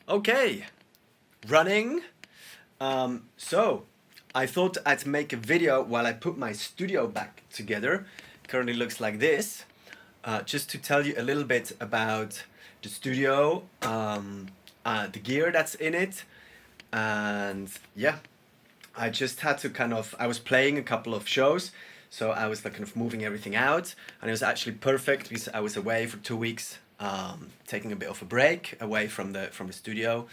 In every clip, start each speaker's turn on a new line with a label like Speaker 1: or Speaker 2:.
Speaker 1: Okay, running. So I thought I'd make a video while I put my studio back together. Currently looks like this. Just to tell you a little bit about the studio, the gear that's in it, and yeah, I just had to I was playing a couple of shows, so I was like kind of moving everything out, and it was actually perfect because I was away for 2 weeks, taking a bit of a break away from the studio,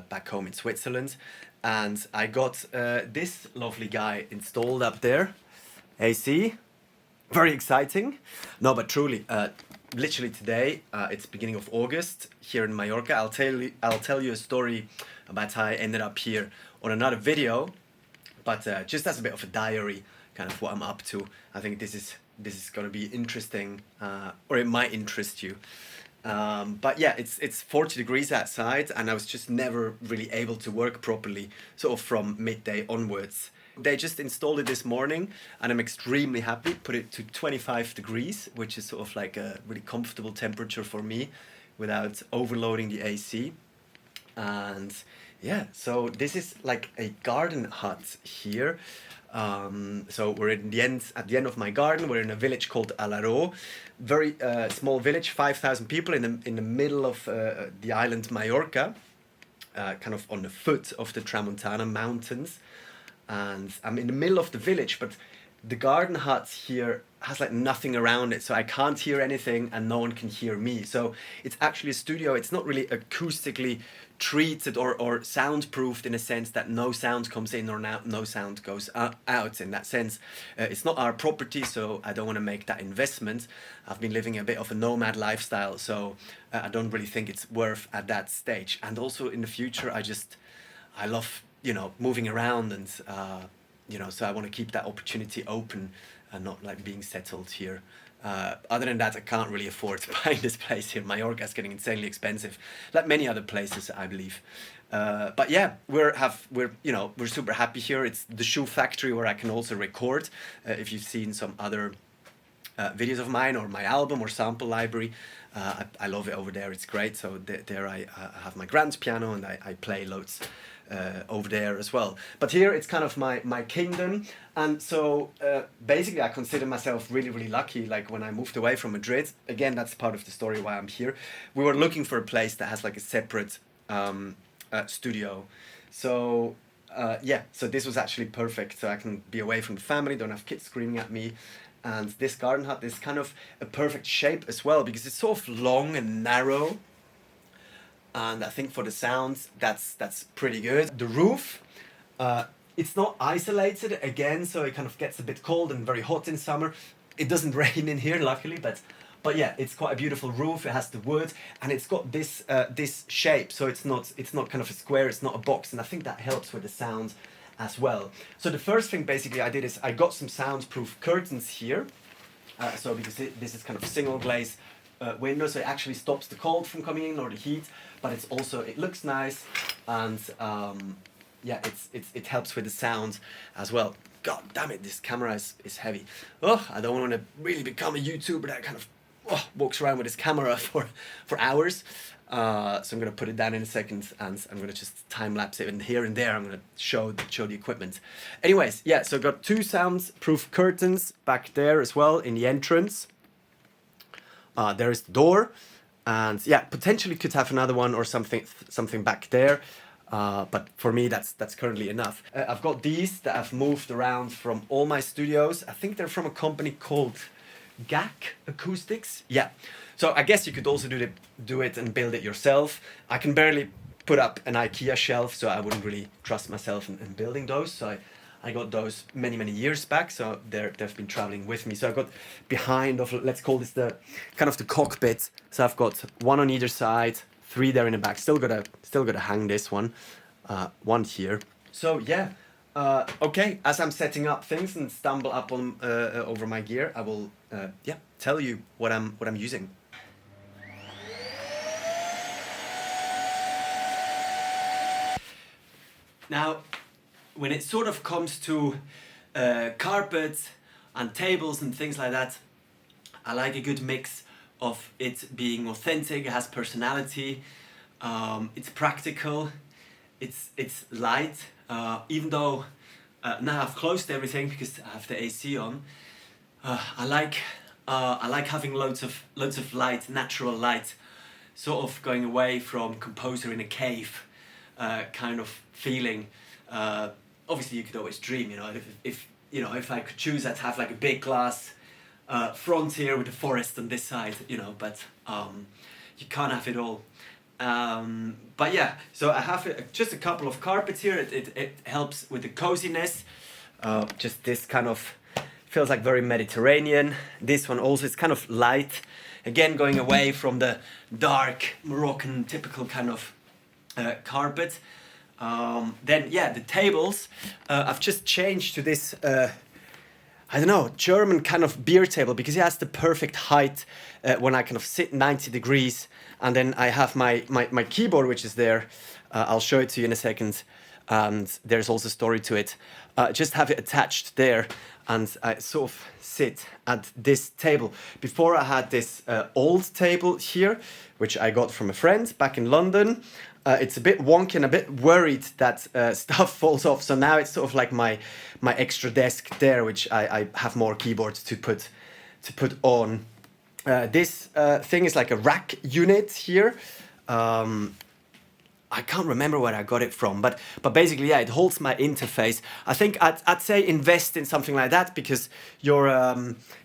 Speaker 1: back home in Switzerland, and I got this lovely guy installed up there, AC. Very exciting. No, but truly, literally today, it's beginning of August here in Mallorca. I'll tell you a story about how I ended up here on another video, but just as a bit of a diary, kind of what I'm up to. I think this is going to be interesting, or it might interest you. But yeah, it's 40 degrees outside, and I was just never really able to work properly, sort of from midday onwards. They just installed it this morning, and I'm extremely happy. Put it to 25 degrees, which is sort of like a really comfortable temperature for me without overloading the AC. And yeah, so this is like a garden hut here. So we're at the end of my garden. We're in a village called Aeron, very small village, 5,000 people in the middle of the island Mallorca, kind of on the foot of the Tramontana mountains. And I'm in the middle of the village, but the garden hut here has like nothing around it, so I can't hear anything and no one can hear me. So it's actually a studio. It's not really acoustically treated or soundproofed in a sense that no sound comes in or no sound goes out in that sense. It's not our property, so I don't want to make that investment. I've been living a bit of a nomad lifestyle, so I don't really think it's worth at that stage. And also in the future, I love, moving around, and so I want to keep that opportunity open and not like being settled here. Other than that, I can't really afford to buy this place here. Mallorca is getting insanely expensive, like many other places, I believe. But yeah, we're super happy here. It's the shoe factory where I can also record. If you've seen some other videos of mine or my album or sample library, I love it over there. It's great. So there I have my grand piano, and I play loads over there as well. But here it's kind of my kingdom, and so basically I consider myself really, really lucky. Like when I moved away from Madrid, again, that's part of the story why I'm here. We were looking for a place that has like a separate studio. So so this was actually perfect. So I can be away from the family, don't have kids screaming at me. And this garden hut is kind of a perfect shape as well, because it's sort of long and narrow. And I think for the sounds, that's pretty good. The roof, it's not isolated again, so it kind of gets a bit cold and very hot in summer. It doesn't rain in here, luckily, but yeah, it's quite a beautiful roof. It has the wood, and it's got this shape, so it's not kind of a square, it's not a box, and I think that helps with the sound as well. So the first thing basically I did is I got some soundproof curtains here. So because this is kind of single glaze window, so it actually stops the cold from coming in or the heat, but it looks nice, and yeah, it helps with the sound as well. God damn it, this camera is heavy. Oh, I don't want to really become a YouTuber that kind of walks around with his camera for hours. So I'm going to put it down in a second, and I'm going to just time lapse it, and here and there I'm going to show the equipment. Anyways, yeah, so I've got 2 soundproof curtains back there as well in the entrance. There is the door, and yeah, potentially could have another one or something back there, but for me that's currently enough. I've got these that I've moved around from all my studios. I think they're from a company called GIK Acoustics. Yeah, so I guess you could also do it and build it yourself. I can barely put up an IKEA shelf, so I wouldn't really trust myself in building those. So I got those many years back, so they've been traveling with me. So I've got behind let's call this the kind of the cockpit. So I've got 1 on either side, 3 there in the back. Still gotta hang this one, 1 here. So yeah, okay. As I'm setting up things and stumble up on over my gear, I will tell you what I'm using. Now, when it sort of comes to carpets and tables and things like that, I like a good mix of it being authentic, it has personality, It's practical. It's light. Even though now I've closed everything because I have the AC on. I like having loads of light, natural light, sort of going away from composer in a cave kind of feeling. Obviously, you could always dream, you know, if I could choose, I'd have like a big glass front here with the forest on this side, you know, but you can't have it all. But yeah, so I have just a couple of carpets here. It helps with the coziness. Just this kind of feels like very Mediterranean. This one also is kind of light. Again, going away from the dark Moroccan typical kind of carpet. Then yeah, the tables, I've just changed to this, I don't know, German kind of beer table, because it has the perfect height when I kind of sit 90 degrees, and then I have my keyboard, which is there. I'll show it to you in a second, and there's also a story to it. Just have it attached there, and I sort of sit at this table. Before I had this old table here, which I got from a friend back in London. It's a bit wonky and a bit worried that stuff falls off. So now it's sort of like my extra desk there, which I have more keyboards to put on. This thing is like a rack unit here. I can't remember where I got it from, but basically, yeah, it holds my interface. I think I'd say invest in something like that, because your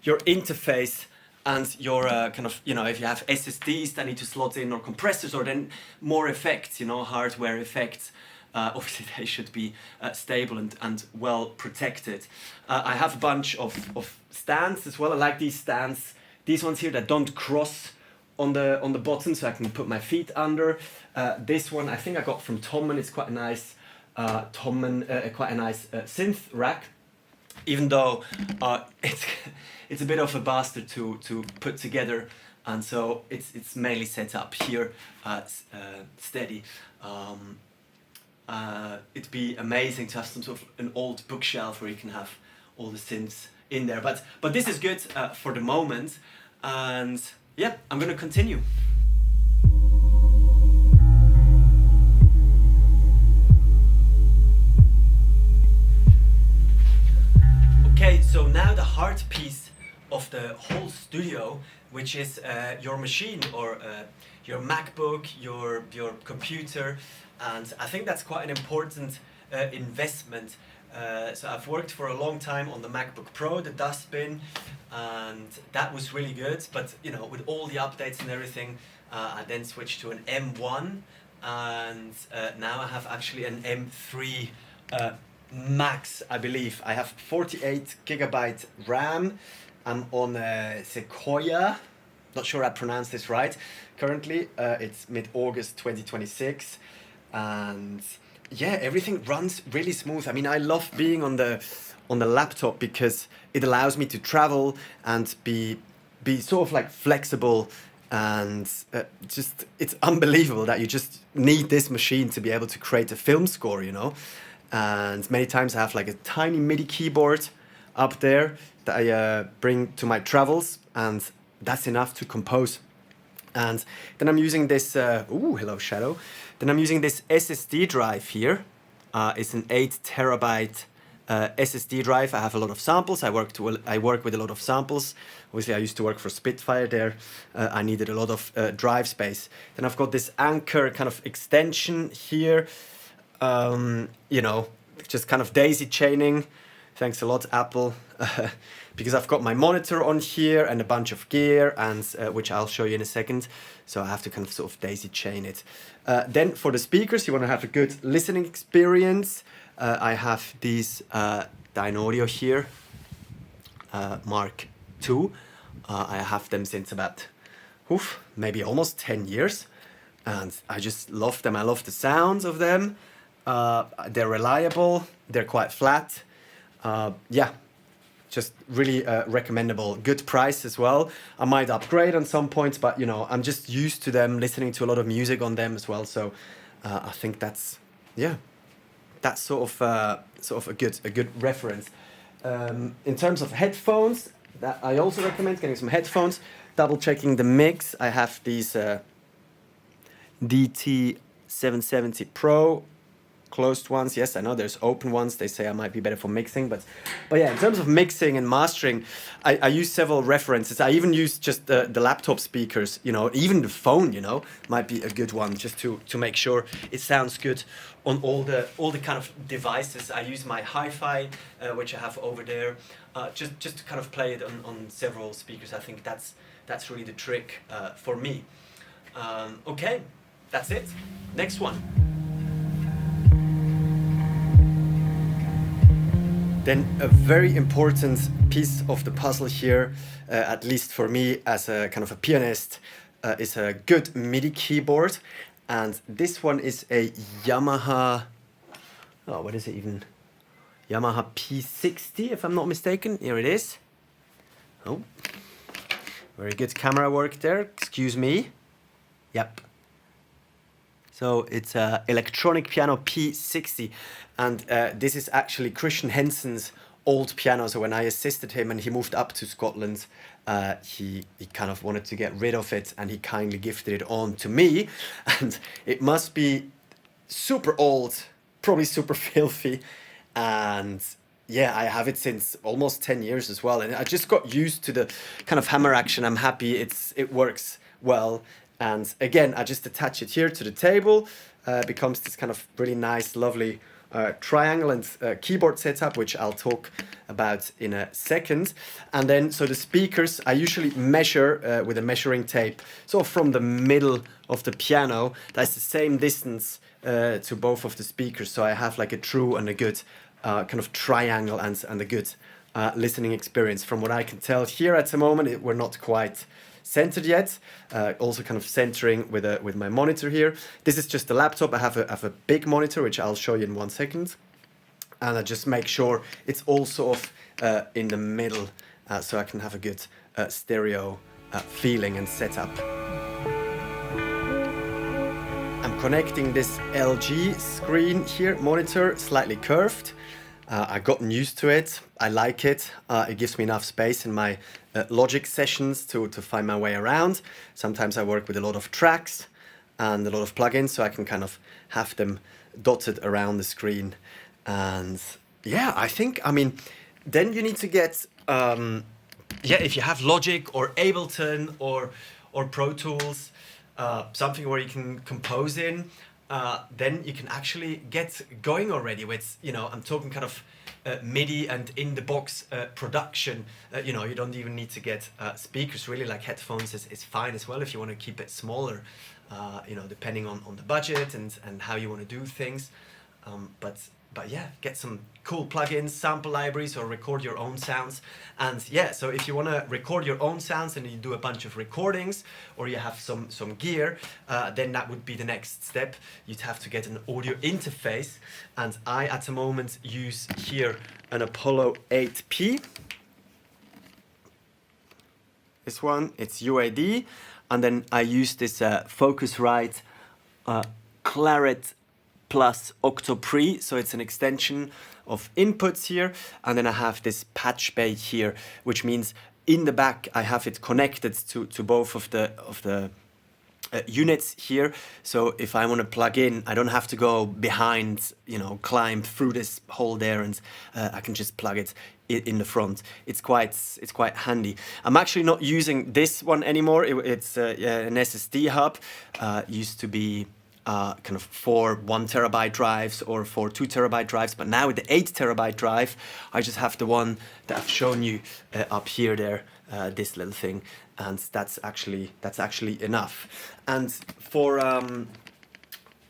Speaker 1: interface and your kind of, you know, if you have SSDs that need to slot in, or compressors, or then more effects, you know, hardware effects, obviously they should be stable and well protected. I have a bunch of stands as well. I like these stands, these ones here that don't cross on the bottom, so I can put my feet under. This one I think I got from Tommen. It's quite a nice quite a nice synth rack, even though it's a bit of a bastard to put together, and so it's mainly set up here steady. It'd be amazing to have some sort of an old bookshelf where you can have all the synths in there, but this is good for the moment, and yeah, I'm gonna continue. Okay, so now the heart piece of the whole studio, which is your machine, or your MacBook, your computer, and I think that's quite an important investment. So I've worked for a long time on the MacBook Pro, the dustbin, and that was really good, but you know, with all the updates and everything, I then switched to an M1, and now I have actually an M3 Max, I believe. I have 48 gigabyte RAM. I'm on Sequoia, not sure I pronounced this right. Currently, it's mid-August 2026, and yeah, everything runs really smooth. I mean, I love being on the laptop because it allows me to travel and be sort of like flexible, and just it's unbelievable that you just need this machine to be able to create a film score, you know. And many times I have like a tiny Midi keyboard up there that I bring to my travels, and that's enough to compose. And then I'm using this, hello Shadow. Then I'm using this SSD drive here. It's an 8 terabyte SSD drive. I have a lot of samples. I work with a lot of samples. Obviously, I used to work for Spitfire there. I needed a lot of drive space. Then I've got this Anchor kind of extension here. You know, just kind of daisy chaining. Thanks a lot, Apple. Because I've got my monitor on here and a bunch of gear, and which I'll show you in a second. So I have to kind of sort of daisy chain it. Then for the speakers, you want to have a good listening experience. I have these Dynaudio here, Mark II. I have them since about, maybe almost 10 years. And I just love them. I love the sounds of them. They're reliable. They're quite flat. Yeah, just really recommendable. Good price as well. I might upgrade on some points, but you know, I'm just used to them, listening to a lot of music on them as well. So I think that's, yeah, that's sort of a good reference. In terms of headphones, that I also recommend getting some headphones. Double checking the mix. I have these DT770 Pro. Closed ones, yes, I know there's open ones. They say I might be better for mixing, but yeah, in terms of mixing and mastering, I use several references. I even use just the laptop speakers, you know, even the phone, you know, might be a good one just to make sure it sounds good on all the kind of devices. I use my hi-fi, which I have over there, just to kind of play it on several speakers. I think that's really the trick for me. Okay, that's it. Next one. Then a very important piece of the puzzle here, at least for me as a kind of a pianist, is a good Midi keyboard. And this one is a Yamaha, oh, what is it even? Yamaha P60, if I'm not mistaken. Here it is. Oh, very good camera work there. Excuse me. Yep. So it's a electronic piano P60, and this is actually Christian Henson's old piano. So when I assisted him and he moved up to Scotland, he kind of wanted to get rid of it, and he kindly gifted it on to me. And it must be super old, probably super filthy, and yeah, I have it since almost 10 years as well, and I just got used to the kind of hammer action. I'm happy it works well. And again, I just attach it here to the table. Becomes this kind of really nice, lovely triangle and keyboard setup, which I'll talk about in a second. And then, so the speakers, I usually measure with a measuring tape, sort of from the middle of the piano. That's the same distance to both of the speakers. So I have like a true and a good kind of triangle and a good listening experience. From what I can tell here at the moment, we're not quite centered yet. Also kind of centering with my monitor here. This is just a laptop. I have a big monitor, which I'll show you in 1 second. And I just make sure it's all sort of in the middle, so I can have a good stereo feeling and setup. I'm connecting this LG screen here, monitor, slightly curved. I've gotten used to it. I like it. It gives me enough space in my Logic sessions to find my way around. Sometimes I work with a lot of tracks and a lot of plugins, so I can kind of have them dotted around the screen. And yeah, I think, I mean, then you need to get, if you have Logic or Ableton or Pro Tools, something where you can compose in, then you can actually get going already with, you know, I'm talking kind of MIDI and in-the-box production. You know, you don't even need to get speakers, really. Like headphones is fine as well if you want to keep it smaller, you know, depending on the budget and how you want to do things. But yeah, get some cool plugins, sample libraries, or record your own sounds. And yeah, so if you want to record your own sounds and you do a bunch of recordings, or you have some gear, then that would be the next step. You'd have to get an audio interface. And I, at the moment, use here an Apollo 8P. This one, it's UAD. And then I use this Focusrite Claret plus Octopre, so it's an extension of inputs here, and then I have this patch bay here, which means in the back I have it connected to both of the units here. So if I want to plug in, I don't have to go behind, you know, climb through this hole there, and I can just plug it in the front. It's quite handy. I'm actually not using this one anymore. It's an SSD hub. Used to be kind of 4 1 terabyte drives or 4 2 terabyte drives, but now with the 8 terabyte drive, I just have the one that I've shown you up here there, this little thing, and that's actually enough. And for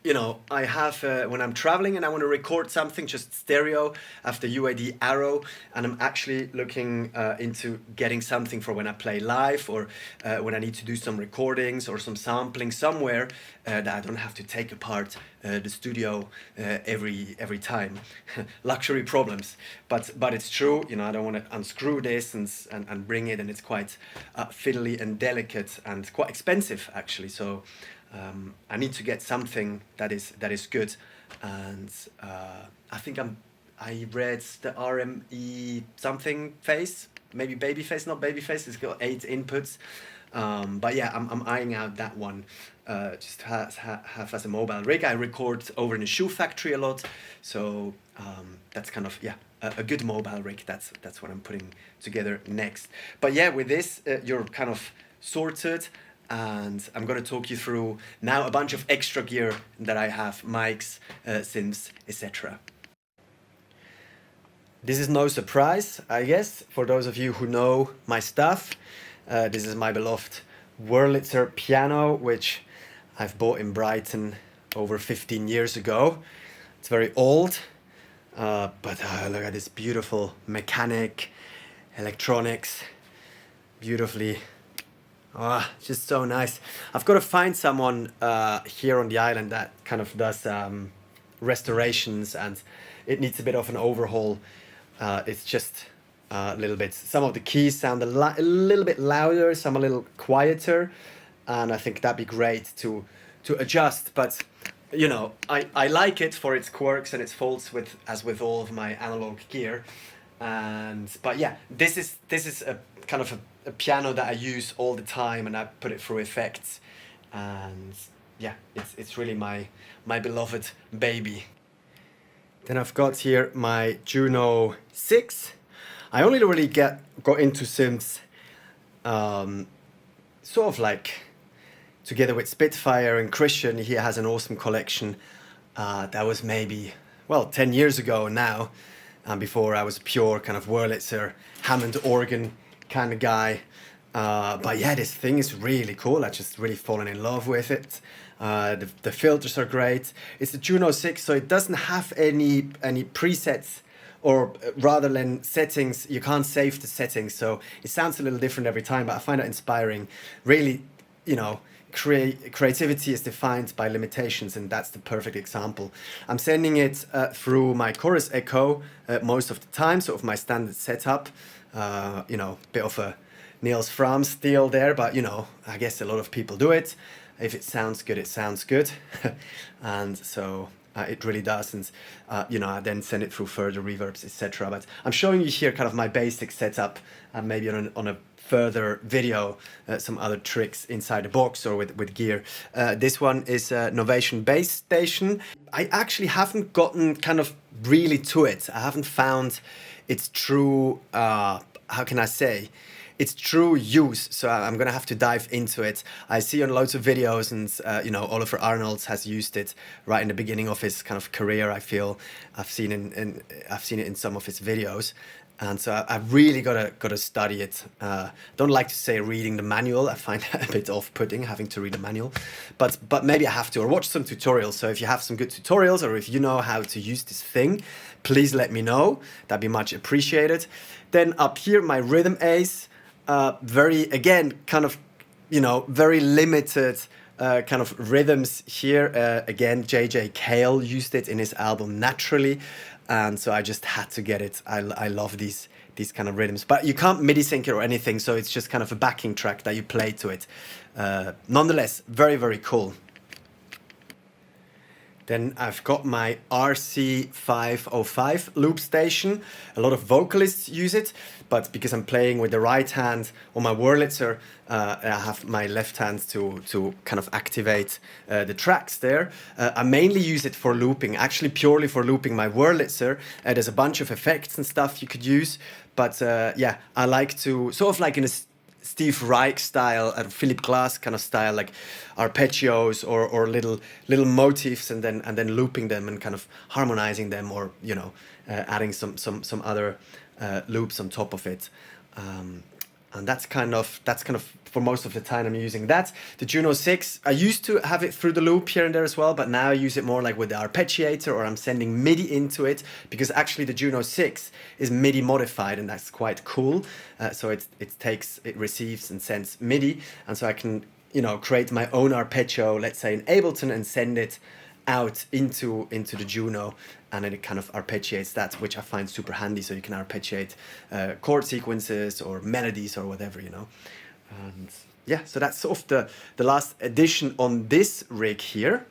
Speaker 1: you know, I have when I'm traveling and I want to record something just stereo, I have the UAD Aeron, and I'm actually looking into getting something for when I play live, or when I need to do some recordings or some sampling somewhere, that I don't have to take apart the studio every time. Luxury problems, but it's true. You know, I don't want to unscrew this and bring it, and it's quite fiddly and delicate and quite expensive actually. So I need to get something that is good, and I think I read the RME something face, maybe baby face, not baby face. It's got 8 inputs, but yeah, I'm eyeing out that one just have as a mobile rig. I record over in a shoe factory a lot, so that's kind of, yeah, a good mobile rig. That's what I'm putting together next. But yeah, with this you're kind of sorted, and I'm going to talk you through now a bunch of extra gear that I have: mics, synths, etc. This is no surprise, I guess, for those of you who know my stuff. This is my beloved Wurlitzer piano, which I've bought in Brighton over 15 years ago. It's very old, but look at this beautiful mechanic, electronics, beautifully. Just so nice. I've got to find someone here on the island that kind of does restorations, and it needs a bit of an overhaul. It's just a little bit, some of the keys sound a little bit louder, some a little quieter, and I think that'd be great to adjust. But you know, I like it for its quirks and its faults, as with all of my analog gear. But yeah, this is a kind of a piano that I use all the time, and I put it through effects, and yeah, it's really my beloved baby. Then I've got here my Juno 6. I only really got into synths sort of like together with Spitfire and Christian. He has an awesome collection. That was maybe, well, 10 years ago now. And before I was pure kind of Wurlitzer, Hammond organ kind of guy. But yeah, this thing is really cool. I just really fallen in love with it. The filters are great. It's a Juno 6, so it doesn't have any presets, or rather than settings. You can't save the settings, so it sounds a little different every time, but I find it inspiring. Really, you know, creativity is defined by limitations, and that's the perfect example. I'm sending it through my Chorus Echo most of the time, sort of my standard setup. You know, bit of a Niels Fram's deal there, but you know, I guess a lot of people do it. If it sounds good, it sounds good. And so it really does. And you know, I then send it through further reverbs, etc. But I'm showing you here kind of my basic setup, and maybe on a further video some other tricks inside the box or with gear. This one is a Novation Bass Station. I actually haven't gotten kind of really to it. I haven't found its true, how can I say, its true use, so I'm gonna have to dive into it. I see on loads of videos, and you know, Oliver Arnold has used it right in the beginning of his kind of career. I feel I've seen it in some of his videos, and so I've really gotta study it. Don't like to say reading the manual. I find that a bit off-putting, having to read the manual, but maybe I have to, or watch some tutorials. So if you have some good tutorials, or if you know how to use this thing, please let me know. That'd be much appreciated. Then up here, my Rhythm Ace. Very, again, kind of, you know, very limited kind of rhythms here. Again, J.J. Cale used it in his album Naturally, and so I just had to get it. I love these kind of rhythms, but you can't MIDI sync it or anything, so it's just kind of a backing track that you play to it. Nonetheless, very, very cool. Then I've got my RC505 loop station. A lot of vocalists use it, but because I'm playing with the right hand on my Wurlitzer, I have my left hand to kind of activate the tracks there. I mainly use it for looping, actually purely for looping my Wurlitzer. There's a bunch of effects and stuff you could use, but yeah, I like to, sort of like in a Steve Reich style, Philip Glass kind of style, like arpeggios or little motifs, and then looping them and kind of harmonizing them, or you know, adding some other loops on top of it. And that's kind of for most of the time I'm using that. The Juno 6, I used to have it through the loop here and there as well, but now I use it more like with the arpeggiator, or I'm sending MIDI into it, because actually the Juno 6 is MIDI modified, and that's quite cool. So it receives and sends MIDI, and so I can, you know, create my own arpeggio, let's say in Ableton, and send it out into the Juno, and then it kind of arpeggiates that, which I find super handy. So you can arpeggiate chord sequences or melodies or whatever, you know. And yeah, so that's sort of the last addition on this rig here.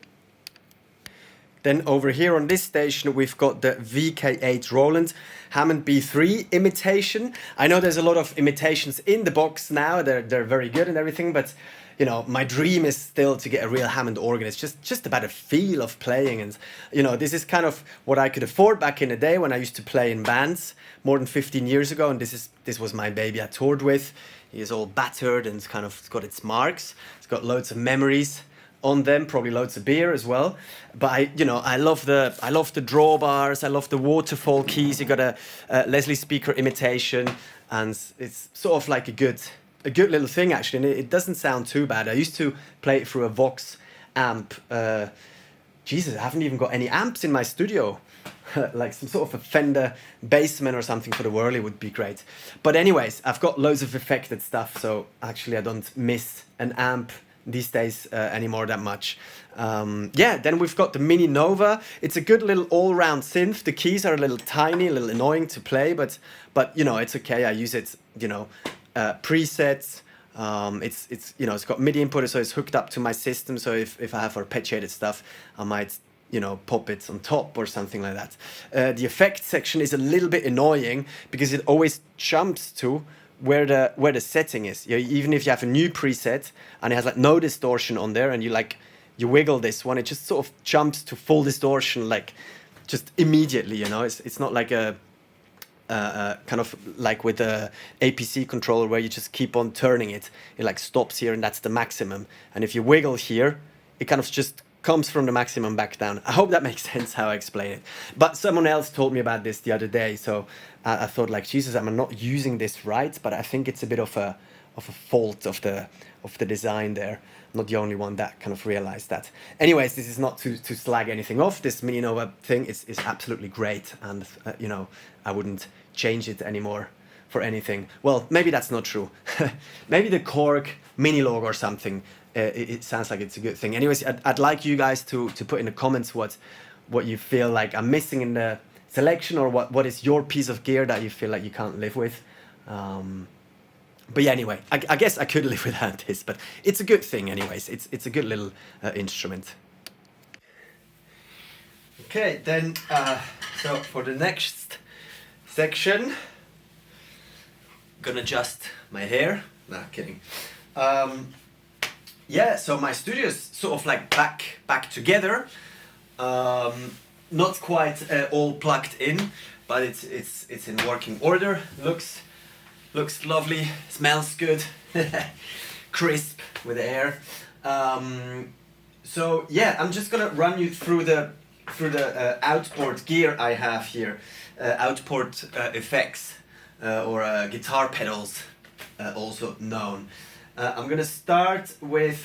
Speaker 1: Then over here on this station, we've got the VK8 Roland Hammond B3 imitation. I know there's a lot of imitations in the box now. They're very good and everything, but you know, my dream is still to get a real Hammond organ. It's just about a feel of playing, and you know, this is kind of what I could afford back in the day when I used to play in bands more than 15 years ago. And this was my baby I toured with. He is all battered and kind of got its marks. It's got loads of memories on them, probably loads of beer as well. But I love the drawbars. I love the waterfall keys. You got a Leslie speaker imitation, and it's sort of like a good little thing actually. And it doesn't sound too bad. I used to play it through a Vox amp. Jesus, I haven't even got any amps in my studio. Like some sort of a Fender Bassman or something for the Whirly would be great. But anyways, I've got loads of affected stuff, so actually I don't miss an amp these days anymore that much. Yeah, then we've got the Mini Nova. It's a good little all-round synth. The keys are a little tiny, a little annoying to play, but you know, it's okay. I use it, you know, presets. It's you know, it's got MIDI input, so it's hooked up to my system. So if I have arpeggiated stuff, I might, you know, pop it on top or something like that. The effect section is a little bit annoying because it always jumps to where the setting is. You know, even if you have a new preset and it has like no distortion on there, and you wiggle this one, it just sort of jumps to full distortion, like just immediately. You know, it's not like a kind of like with a APC controller where you just keep on turning it. It like stops here and that's the maximum. And if you wiggle here, it kind of just comes from the maximum back down. I hope that makes sense how I explain it. But someone else told me about this the other day, so I thought like, Jesus, I'm not using this right, but I think it's a bit of a fault of the design there. I'm not the only one that kind of realized that. Anyways, this is not to slag anything off. This Mini Nova thing is absolutely great, and you know, I wouldn't change it anymore for anything. Well, maybe that's not true. Maybe the Korg Mini Log or something. It sounds like it's a good thing. Anyways, I'd like you guys to put in the comments what you feel like I'm missing in the selection, or what is your piece of gear that you feel like you can't live with. But yeah, anyway, I guess I could live without this, but it's a good thing anyways. It's a good little instrument. Okay, then, so for the next section, gonna adjust my hair. Nah, kidding. Yeah, so my studio is sort of like back together. Not quite all plugged in, but it's in working order. Looks lovely, smells good, crisp with air. So yeah, I'm just gonna run you through the outboard gear I have here, outboard effects or guitar pedals, also known. I'm gonna start with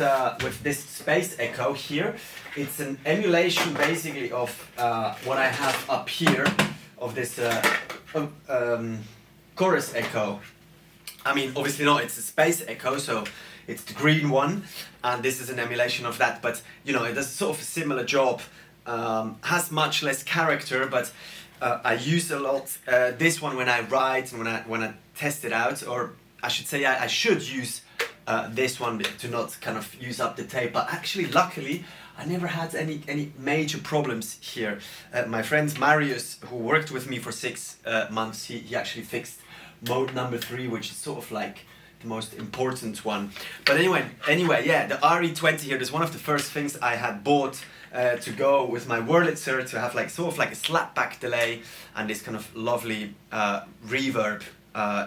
Speaker 1: this Space Echo here. It's an emulation basically of what I have up here, of this Chorus Echo. I mean, obviously not, it's a Space Echo, so it's the green one, and this is an emulation of that, but you know, it does sort of a similar job. Has much less character, but I use a lot this one when I write and when I test it out, or I should say I should use this one to not kind of use up the tape, but actually luckily I never had any major problems here. My friend Marius, who worked with me for 6 months, he actually fixed mode number 3, which is sort of like the most important one. But anyway, yeah, the RE20 here is one of the first things I had bought to go with my Wurlitzer, to have like sort of like a slapback delay and this kind of lovely reverb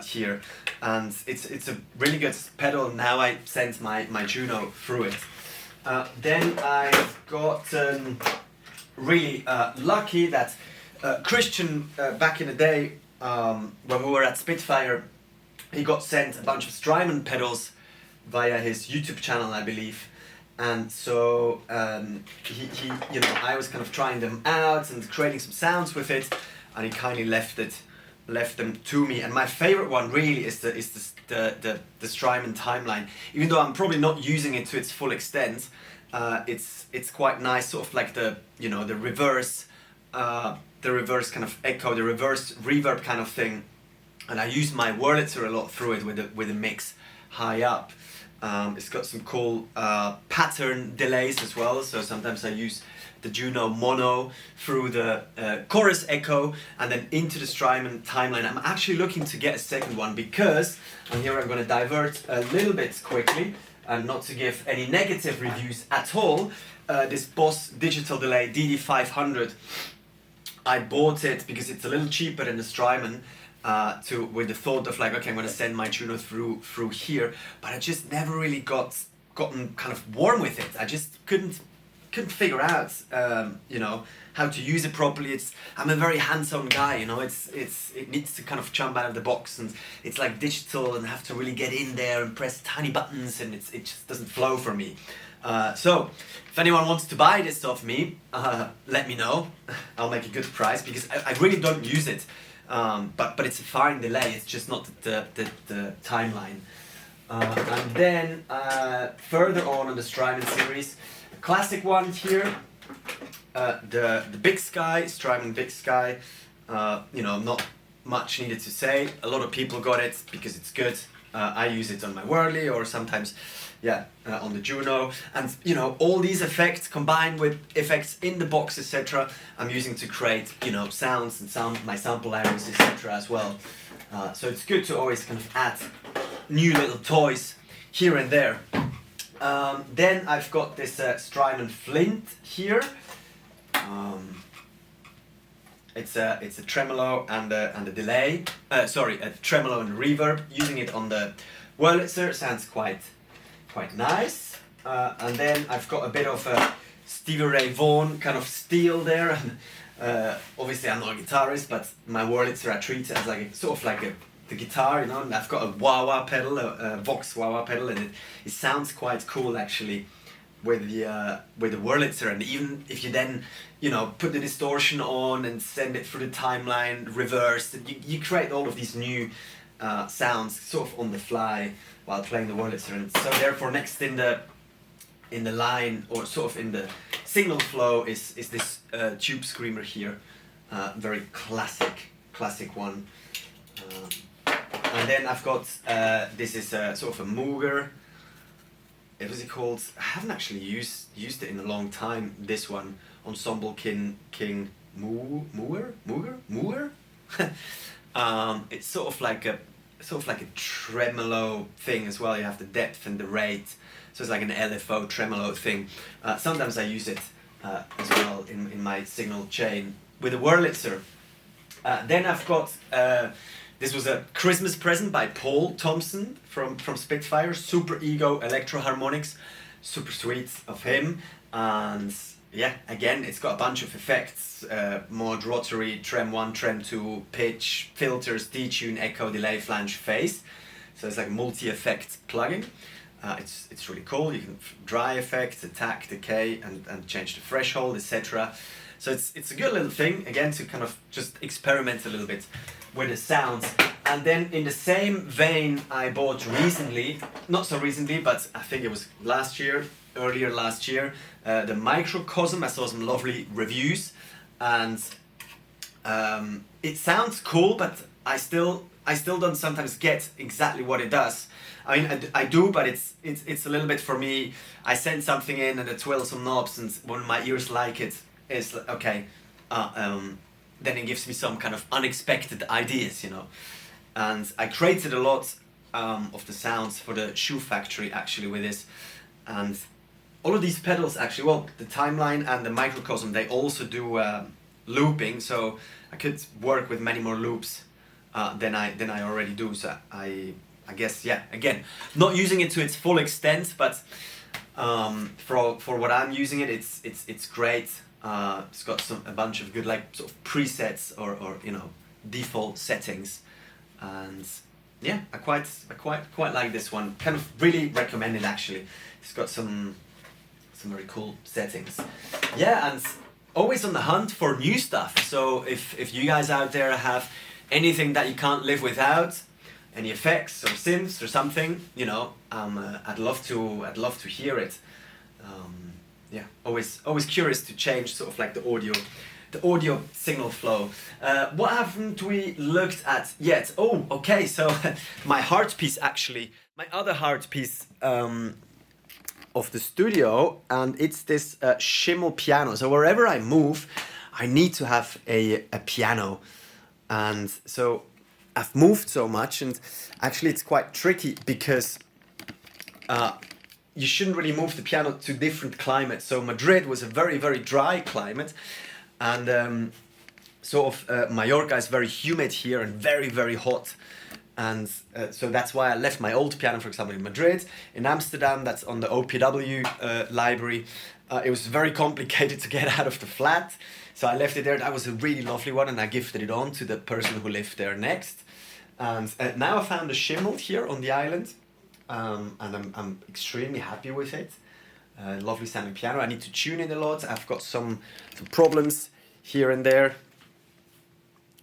Speaker 1: here, and it's a really good pedal. Now I send my Juno through it. Then I've gotten really lucky that Christian back in the day, when we were at Spitfire, he got sent a bunch of Strymon pedals via his YouTube channel, I believe. And so he you know, I was kind of trying them out and creating some sounds with it, and he kindly left them to me. And my favorite one really is the Strymon Timeline. Even though I'm probably not using it to its full extent, it's quite nice, sort of like the, you know, the reverse kind of echo, the reverse reverb kind of thing. And I use my Wurlitzer a lot through it with a mix high up. It's got some cool pattern delays as well, so sometimes I use the Juno mono through the chorus echo and then into the Strymon Timeline. I'm actually looking to get a second one because, and here I'm going to divert a little bit quickly, and not to give any negative reviews at all, this Boss digital delay DD500, I bought it because it's a little cheaper than the Strymon, with the thought of like, okay, I'm gonna send my tuner through here, but I just never really gotten kind of warm with it. I just couldn't figure out, you know, how to use it properly. I'm a very hands-on guy, you know. It needs to kind of jump out of the box, and it's like digital, and have to really get in there and press tiny buttons, and it just doesn't flow for me. So if anyone wants to buy this off me, let me know. I'll make a good price, because I really don't use it. But it's a fine delay. It's just not the timeline. And then further on the Strymon series, a classic one here, the Big Sky, Strymon Big Sky. You know, not much needed to say. A lot of people got it because it's good. I use it on my Whirly, or sometimes, yeah, on the Juno. And you know, all these effects combined with effects in the box, etc., I'm using to create, you know, sounds and my sample areas, etc., as well. So it's good to always kind of add new little toys here and there. Then I've got this Strymon Flint here. It's a tremolo and a delay. Sorry, a tremolo and a reverb. Using it on the Wurlitzer sounds quite nice. And then I've got a bit of a Stevie Ray Vaughan kind of steel there. Obviously I'm not a guitarist, but my Wurlitzer I treat it as like sort of like the guitar, you know. And I've got a wah-wah pedal, a Vox wah-wah pedal, and it sounds quite cool actually with the Wurlitzer. And even if you then, you know, put the distortion on and send it through the timeline, reverse, you create all of these new sounds sort of on the fly while playing the Wurlitzer. And so therefore next in the line, or sort of in the signal flow, is this Tube Screamer here, very classic one. And then I've got this is sort of a Mooger. What was it called? I haven't actually used it in a long time. This one, Ensemble King Mooger. It's sort of like a tremolo thing as well. You have the depth and the rate, so it's like an LFO tremolo thing. Sometimes I use it as well in my signal chain with a Wurlitzer. Then I've got this was a Christmas present by Paul Thompson from Spitfire, Super Ego Electro Harmonics, super sweet of him. And yeah, again, it's got a bunch of effects, mod, rotary, trem 1, trem 2, pitch, filters, detune, echo, delay, flange, phase. So it's like multi-effect plugin. It's really cool. You can dry effects, attack, decay, and change the threshold, etc. So it's a good little thing, again, to kind of just experiment a little bit with the sounds. And then in the same vein, I bought recently, not so recently, but I think it was earlier last year, the Microcosm. I saw some lovely reviews, and it sounds cool, but I still don't sometimes get exactly what it does. I mean, I do, but it's a little bit, for me, I send something in and I twiddle some knobs, and when my ears like it, it's like, okay, then it gives me some kind of unexpected ideas, you know. And I created a lot of the sounds for the Shoe Factory actually with this. And all of these pedals actually, well, the Timeline and the Microcosm, they also do looping, so I could work with many more loops than I already do. So I guess, yeah, again, not using it to its full extent, but for what I'm using it, it's great. It's got a bunch of good, like, sort of presets or you know, default settings, and yeah, I quite like this one. Kind of really recommend it actually. It's got some very cool settings. Yeah, and always on the hunt for new stuff. So if you guys out there have anything that you can't live without, any effects or synths or something, you know, I'd love to hear it. Yeah, always curious to change sort of like the audio signal flow. What haven't we looked at yet? Oh, okay, so my heart piece actually, my other heart piece of the studio, and it's this Schimmel piano. So wherever I move, I need to have a piano, and so I've moved so much, and actually it's quite tricky because you shouldn't really move the piano to different climates. So Madrid was a very, very dry climate, and Mallorca is very humid here and very, very hot. And so that's why I left my old piano, for example, in Madrid. In Amsterdam, that's on the OPW library. It was very complicated to get out of the flat, so I left it there. That was a really lovely one, and I gifted it on to the person who lived there next. And now I found a Schimmel here on the island, and I'm extremely happy with it. Lovely sounding piano. I need to tune it a lot. I've got some problems here and there.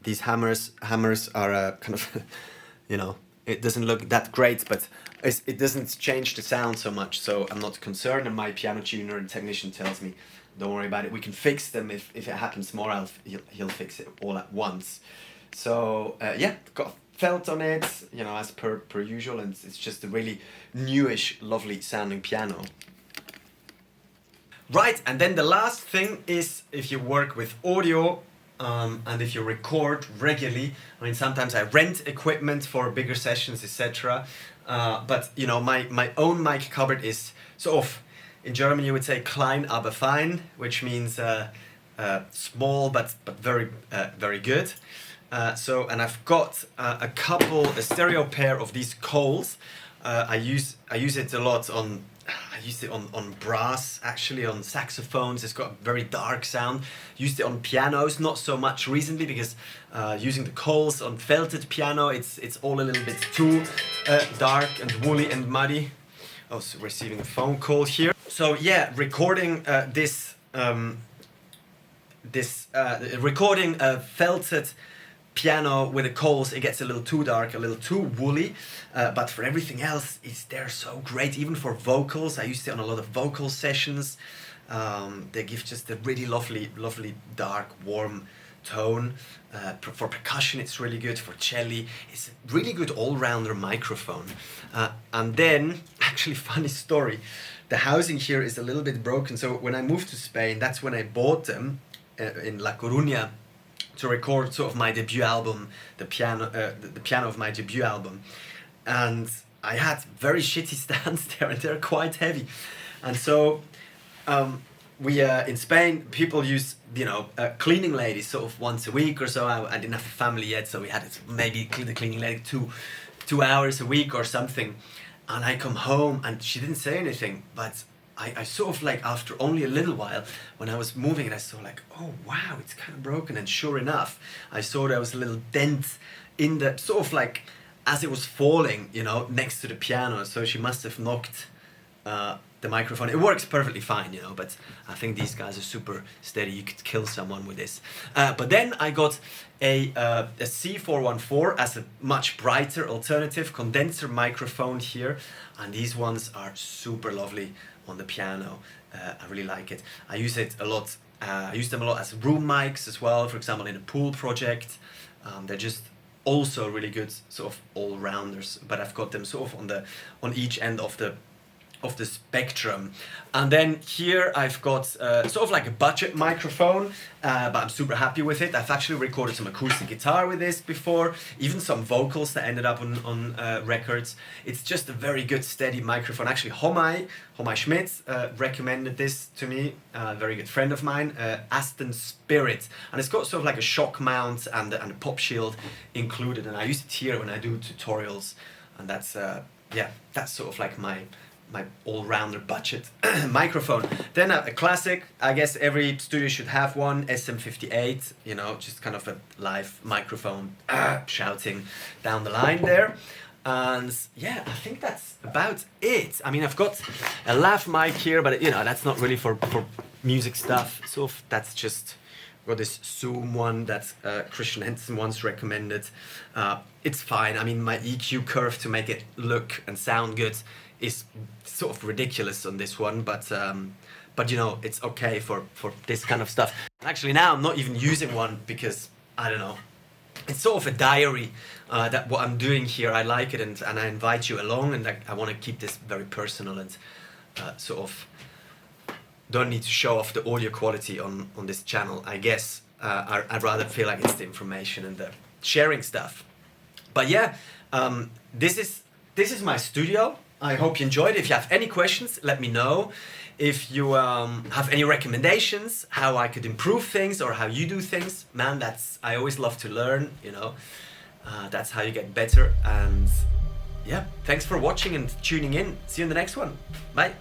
Speaker 1: These hammers are kind of, you know, it doesn't look that great, but it doesn't change the sound so much, so I'm not concerned. And my piano tuner and technician tells me, don't worry about it, we can fix them. If it happens more, he'll fix it all at once. So yeah, got felt on it, you know, as per usual, and it's just a really newish, lovely sounding piano. Right, and then the last thing is, if you work with audio, and if you record regularly, I mean, sometimes I rent equipment for bigger sessions, etc. But you know, my own mic cupboard is sort of, in German you would say klein aber fein, which means small but very very good. And I've got a stereo pair of these Coles. I use it a lot on. I used it on brass, actually, on saxophones. It's got a very dark sound. Used it on pianos, not so much recently, because using the Coles on felted piano, it's all a little bit too dark and woolly and muddy. Oh, so receiving a phone call here. So yeah, recording recording a felted piano with the Coles, it gets a little too dark, a little too woolly, but for everything else, they're so great. Even for vocals, I used it on a lot of vocal sessions. They give just a really lovely dark, warm tone. For percussion, it's really good. For cello, it's a really good all-rounder microphone. And then, actually, funny story, the housing here is a little bit broken. So when I moved to Spain, that's when I bought them in La Coruña, to record sort of my debut album, the piano of my debut album. And I had very shitty stands there, and they're quite heavy. And so we in Spain, people use, you know, cleaning ladies sort of once a week or so. I didn't have a family yet, so we had maybe the cleaning lady two hours a week or something. And I come home and she didn't say anything, but I sort of like, after only a little while, when I was moving it, I saw like, oh wow, it's kind of broken. And sure enough, I saw there was a little dent in the, sort of like, as it was falling, you know, next to the piano. So she must have knocked the microphone. It works perfectly fine, you know, but I think these guys are super steady. You could kill someone with this. But then I got a C414 as a much brighter alternative condenser microphone here. And these ones are super lovely on the piano. I really like it. I use it a lot. I use them a lot as room mics as well, for example, in a pool project. They're just also really good sort of all-rounders, but I've got them sort of on each end of the spectrum. And then here I've got sort of like a budget microphone, but I'm super happy with it. I've actually recorded some acoustic guitar with this before, even some vocals that ended up on records. It's just a very good steady microphone. Actually, Homai Schmidt recommended this to me, a very good friend of mine, Aston Spirit. And it's got sort of like a shock mount and a pop shield included, and I use it here when I do tutorials. And that's yeah, that's sort of like my all-rounder budget microphone. Then a classic, I guess every studio should have one, SM58, you know, just kind of a live microphone shouting down the line there. And yeah, I think that's about it. I mean, I've got a lav mic here, but you know, that's not really for music stuff. So that's just got this Zoom one that Christian Henson once recommended. It's fine. I mean, my EQ curve to make it look and sound good is sort of ridiculous on this one, but you know, it's okay for this kind of stuff. Actually, now I'm not even using one because, I don't know, it's sort of a diary that what I'm doing here. I like it, and I invite you along, and I want to keep this very personal and sort of don't need to show off the audio quality on this channel. I guess I'd rather feel like it's the information and the sharing stuff. But yeah, this is my studio. I hope you enjoyed. If you have any questions, let me know. If you have any recommendations, how I could improve things or how you do things, man, I always love to learn, you know. That's how you get better. And yeah, thanks for watching and tuning in. See you in the next one. Bye.